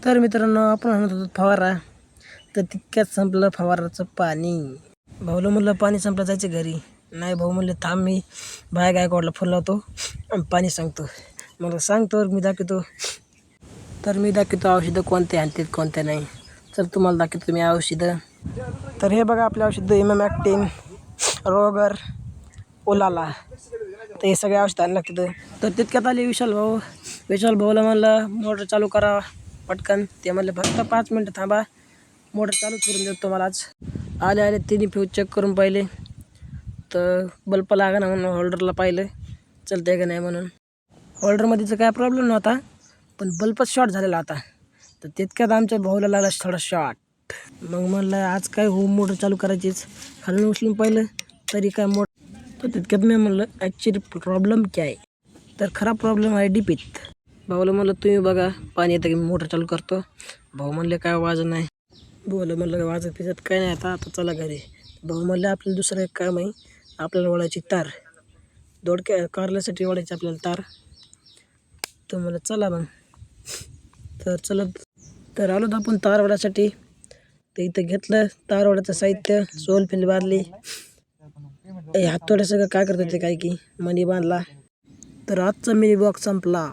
तर मित्रांनो, आपण आणत होतो फवारा, तर तितक्यात संपलं फवाराचं पाणी. भाऊला म्हणलं पाणी संपलं जायचं घरी. नाही भाऊ म्हणले थांब, मी बाया गायकवाडला फोन लावतो आणि पाणी सांगतो. मला सांगतो मी दाखवतो. तर मी दाखवतो औषधं कोणते आणतात कोणते नाही. तर तुम्हाला दाखवतो मी औषधं. तर हे बघा आपले औषधं, इमामॅक्टिन, रोगर, ओलाला. तर हे सगळे औषधं आणलं तिथं. तर तितक्यात आले विशाल भाऊला म्हणलं मोटर चालू करा पटकन. ते म्हणले फक्त 5 मिनटं थांबा, मोटर चालू करून देतो तुम्हाला आज. आले तिन्ही फ्यूज चेक करून पाहिले, तर बल्ब लागा ना म्हणून होल्डरला पाहिलं चलतंय का नाही म्हणून. होल्डरमध्येच काय प्रॉब्लेम नव्हता, पण बल्बच शॉर्ट झालेला होता. तर तितक्यात आमच्या भाऊला लागला थोडा शॉर्ट. मग म्हणलं आज काय मोटर चालू करायचीच. खालून उचलून पाहिलं तरी काय तर तितक्यात मी म्हणलं ॲक्च्युली प्रॉब्लेम काय आहे. तर खरा प्रॉब्लेम आहे डीपीत. भाऊला म्हणलं तुम्ही बघा पाणी येतं की मी मोटर चालू करतो. भाऊ म्हणले काय वाजत नाही. भाऊला म्हणलं वाजत पिजत काय नाही, आता चला घरी. भाऊ म्हणले आपल्याला दुसरं एक काम आहे, आपल्याला ओढायची तार, दोडक्या कारल्यासाठी ओढायची आपल्याला तार. तर म्हणलं चला मग. तर चलत तर आलो तर आपण तार ओढायसाठी. तर इथं घेतलं तार ओढायचं साहित्य, सोल फिल बांधली, हातोड्या सगळं काय करतात ते काय की मणी बांधला. तर आजचा मिनी बॉक्स संपला.